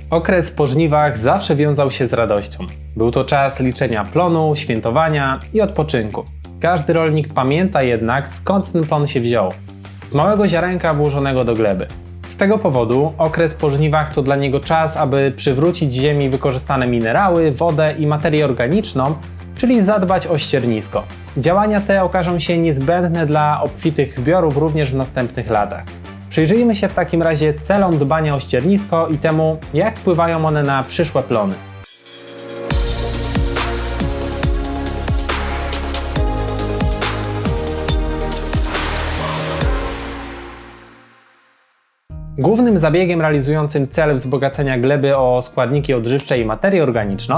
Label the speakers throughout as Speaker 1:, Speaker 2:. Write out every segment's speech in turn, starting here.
Speaker 1: Okres po żniwach zawsze wiązał się z radością. Był to czas liczenia plonu, świętowania i odpoczynku. Każdy rolnik pamięta jednak, skąd ten plon się wziął. Z małego ziarenka włożonego do gleby. Z tego powodu okres po żniwach to dla niego czas, aby przywrócić ziemi wykorzystane minerały, wodę i materię organiczną, czyli zadbać o ściernisko. Działania te okażą się niezbędne dla obfitych zbiorów również w następnych latach. Przyjrzyjmy się w takim razie celom dbania o ściernisko i temu, jak wpływają one na przyszłe plony. Głównym zabiegiem realizującym cel wzbogacenia gleby o składniki odżywcze i materię organiczną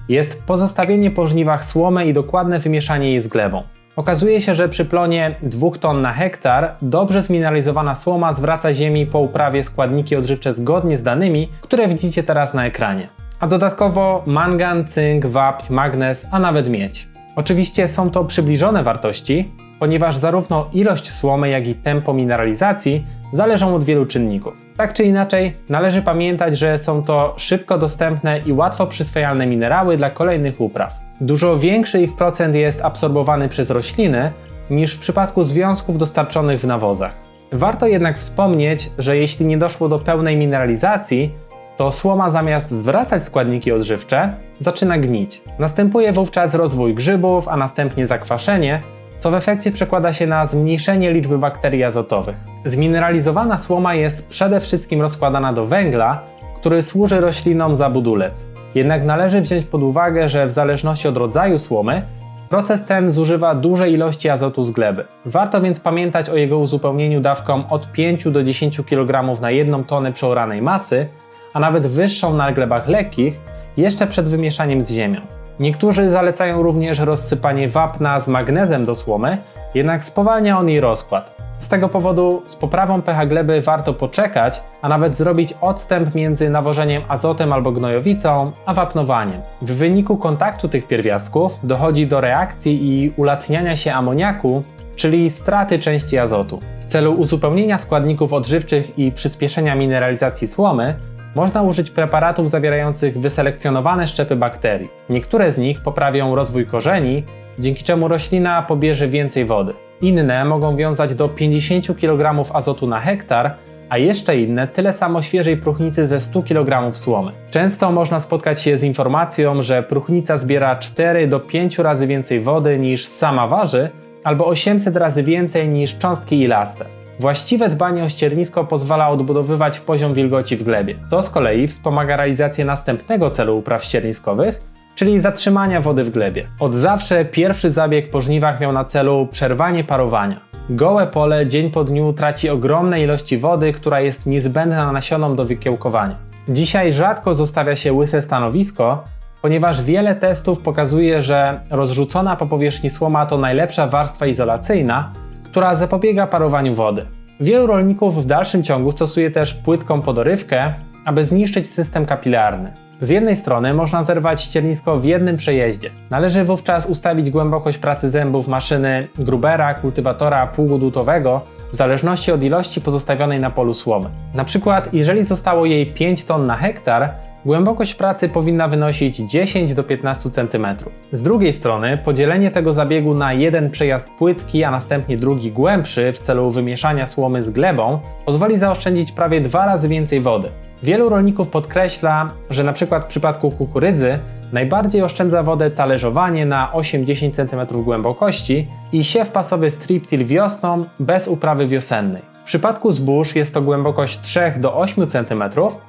Speaker 1: jest pozostawienie po żniwach słomy i dokładne wymieszanie jej z glebą. Okazuje się, że przy plonie 2 ton na hektar dobrze zmineralizowana słoma zwraca ziemi po uprawie składniki odżywcze zgodnie z danymi, które widzicie teraz na ekranie. A dodatkowo mangan, cynk, wapń, magnez, a nawet miedź. Oczywiście są to przybliżone wartości, ponieważ zarówno ilość słomy, jak i tempo mineralizacji zależą od wielu czynników. Tak czy inaczej, należy pamiętać, że są to szybko dostępne i łatwo przyswajalne minerały dla kolejnych upraw. Dużo większy ich procent jest absorbowany przez rośliny niż w przypadku związków dostarczonych w nawozach. Warto jednak wspomnieć, że jeśli nie doszło do pełnej mineralizacji, to słoma zamiast zwracać składniki odżywcze, zaczyna gnić. Następuje wówczas rozwój grzybów, a następnie zakwaszenie, co w efekcie przekłada się na zmniejszenie liczby bakterii azotowych. Zmineralizowana słoma jest przede wszystkim rozkładana do węgla, który służy roślinom za budulec. Jednak należy wziąć pod uwagę, że w zależności od rodzaju słomy, proces ten zużywa duże ilości azotu z gleby. Warto więc pamiętać o jego uzupełnieniu dawką od 5 do 10 kg na 1 tonę przeoranej masy, a nawet wyższą na glebach lekkich, jeszcze przed wymieszaniem z ziemią. Niektórzy zalecają również rozsypanie wapna z magnezem do słomy, jednak spowalnia on jej rozkład. Z tego powodu z poprawą pH gleby warto poczekać, a nawet zrobić odstęp między nawożeniem azotem albo gnojowicą, a wapnowaniem. W wyniku kontaktu tych pierwiastków dochodzi do reakcji i ulatniania się amoniaku, czyli straty części azotu. W celu uzupełnienia składników odżywczych i przyspieszenia mineralizacji słomy można użyć preparatów zawierających wyselekcjonowane szczepy bakterii. Niektóre z nich poprawią rozwój korzeni, dzięki czemu roślina pobierze więcej wody. Inne mogą wiązać do 50 kg azotu na hektar, a jeszcze inne tyle samo świeżej próchnicy ze 100 kg słomy. Często można spotkać się z informacją, że próchnica zbiera 4 do 5 razy więcej wody niż sama waży, albo 800 razy więcej niż cząstki ilaste. Właściwe dbanie o ściernisko pozwala odbudowywać poziom wilgoci w glebie. To z kolei wspomaga realizację następnego celu upraw ścierniskowych, czyli zatrzymania wody w glebie. Od zawsze pierwszy zabieg po żniwach miał na celu przerwanie parowania. Gołe pole dzień po dniu traci ogromne ilości wody, która jest niezbędna nasionom do wykiełkowania. Dzisiaj rzadko zostawia się łyse stanowisko, ponieważ wiele testów pokazuje, że rozrzucona po powierzchni słoma to najlepsza warstwa izolacyjna, która zapobiega parowaniu wody. Wielu rolników w dalszym ciągu stosuje też płytką podorywkę, aby zniszczyć system kapilarny. Z jednej strony można zerwać ściernisko w jednym przejeździe. Należy wówczas ustawić głębokość pracy zębów maszyny Grubera, kultywatora pługu dłutowego w zależności od ilości pozostawionej na polu słomy. Na przykład, jeżeli zostało jej 5 ton na hektar, głębokość pracy powinna wynosić 10 do 15 cm. Z drugiej strony podzielenie tego zabiegu na jeden przejazd płytki, a następnie drugi głębszy w celu wymieszania słomy z glebą pozwoli zaoszczędzić prawie 2 razy więcej wody. Wielu rolników podkreśla, że na przykład w przypadku kukurydzy najbardziej oszczędza wodę talerzowanie na 8-10 cm głębokości i siew pasowy strip-till wiosną bez uprawy wiosennej. W przypadku zbóż jest to głębokość 3 do 8 cm,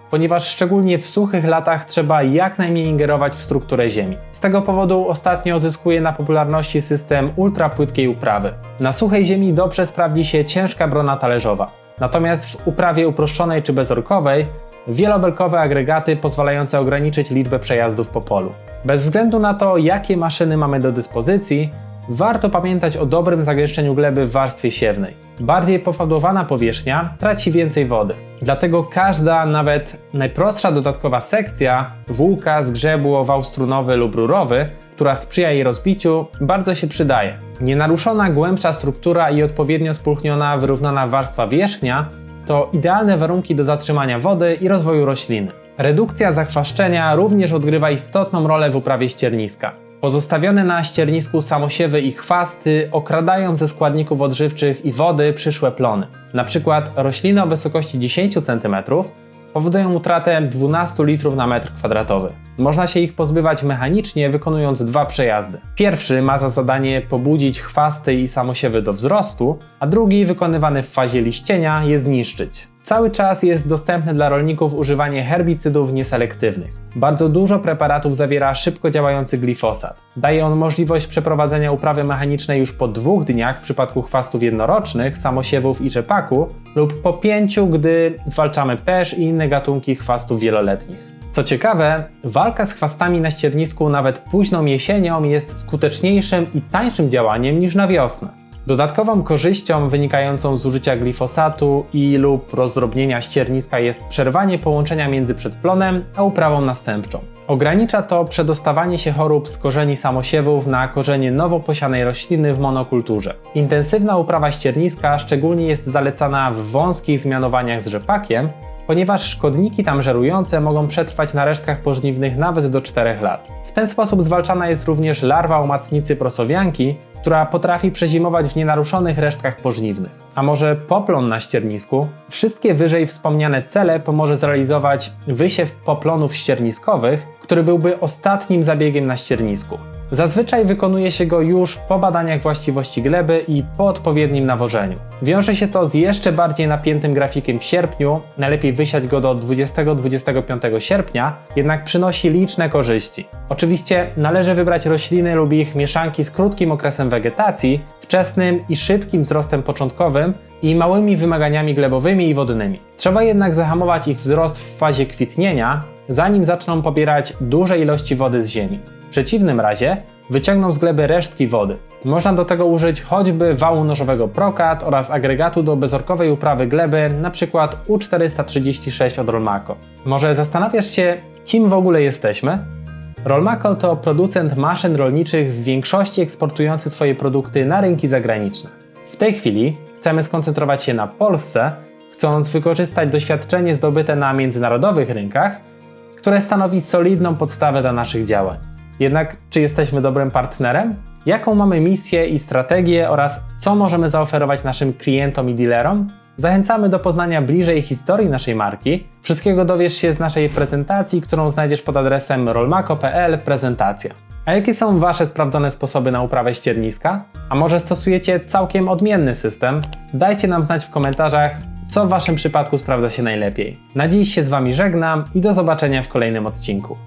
Speaker 1: ponieważ szczególnie w suchych latach trzeba jak najmniej ingerować w strukturę ziemi. Z tego powodu ostatnio zyskuje na popularności system ultrapłytkiej uprawy. Na suchej ziemi dobrze sprawdzi się ciężka brona talerzowa. Natomiast w uprawie uproszczonej czy bezorkowej wielobelkowe agregaty pozwalające ograniczyć liczbę przejazdów po polu. Bez względu na to, jakie maszyny mamy do dyspozycji, warto pamiętać o dobrym zagęszczeniu gleby w warstwie siewnej. Bardziej pofałdowana powierzchnia traci więcej wody. Dlatego każda, nawet najprostsza dodatkowa sekcja, włóka, zgrzebu, wał strunowy lub rurowy, która sprzyja jej rozbiciu, bardzo się przydaje. Nienaruszona głębsza struktura i odpowiednio spulchniona, wyrównana warstwa wierzchnia to idealne warunki do zatrzymania wody i rozwoju rośliny. Redukcja zachwaszczenia również odgrywa istotną rolę w uprawie ścierniska. Pozostawione na ściernisku samosiewy i chwasty okradają ze składników odżywczych i wody przyszłe plony. Na przykład rośliny o wysokości 10 cm powodują utratę 12 litrów na metr kwadratowy. Można się ich pozbywać mechanicznie, wykonując 2 przejazdy. Pierwszy ma za zadanie pobudzić chwasty i samosiewy do wzrostu, a drugi, wykonywany w fazie liścienia, je zniszczyć. Cały czas jest dostępne dla rolników używanie herbicydów nieselektywnych. Bardzo dużo preparatów zawiera szybko działający glifosat. Daje on możliwość przeprowadzenia uprawy mechanicznej już po 2 dniach w przypadku chwastów jednorocznych, samosiewów i rzepaku lub po 5, gdy zwalczamy pesz i inne gatunki chwastów wieloletnich. Co ciekawe, walka z chwastami na ściernisku nawet późną jesienią jest skuteczniejszym i tańszym działaniem niż na wiosnę. Dodatkową korzyścią wynikającą z użycia glifosatu i lub rozdrobnienia ścierniska jest przerwanie połączenia między przedplonem a uprawą następczą. Ogranicza to przedostawanie się chorób z korzeni samosiewów na korzenie nowo posianej rośliny w monokulturze. Intensywna uprawa ścierniska szczególnie jest zalecana w wąskich zmianowaniach z rzepakiem, ponieważ szkodniki tam żerujące mogą przetrwać na resztkach pożniwnych nawet do 4 lat. W ten sposób zwalczana jest również larwa omacnicy prosowianki, która potrafi przezimować w nienaruszonych resztkach pożniwnych. A może poplon na ściernisku? Wszystkie wyżej wspomniane cele pomoże zrealizować wysiew poplonów ścierniskowych, który byłby ostatnim zabiegiem na ściernisku. Zazwyczaj wykonuje się go już po badaniach właściwości gleby i po odpowiednim nawożeniu. Wiąże się to z jeszcze bardziej napiętym grafikiem w sierpniu, najlepiej wysiać go do 20-25 sierpnia, jednak przynosi liczne korzyści. Oczywiście należy wybrać rośliny lub ich mieszanki z krótkim okresem wegetacji, wczesnym i szybkim wzrostem początkowym i małymi wymaganiami glebowymi i wodnymi. Trzeba jednak zahamować ich wzrost w fazie kwitnienia, zanim zaczną pobierać duże ilości wody z ziemi. W przeciwnym razie wyciągną z gleby resztki wody. Można do tego użyć choćby wału nożowego Procat oraz agregatu do bezorkowej uprawy gleby, np. U436 od Rolmaco. Może zastanawiasz się, kim w ogóle jesteśmy? Rolmaco to producent maszyn rolniczych w większości eksportujący swoje produkty na rynki zagraniczne. W tej chwili chcemy skoncentrować się na Polsce, chcąc wykorzystać doświadczenie zdobyte na międzynarodowych rynkach, które stanowi solidną podstawę dla naszych działań. Jednak czy jesteśmy dobrym partnerem? Jaką mamy misję i strategię oraz co możemy zaoferować naszym klientom i dealerom? Zachęcamy do poznania bliżej historii naszej marki. Wszystkiego dowiesz się z naszej prezentacji, którą znajdziesz pod adresem rolmaco.pl/prezentacja. A jakie są Wasze sprawdzone sposoby na uprawę ścierniska? A może stosujecie całkiem odmienny system? Dajcie nam znać w komentarzach, co w Waszym przypadku sprawdza się najlepiej. Na dziś się z Wami żegnam i do zobaczenia w kolejnym odcinku.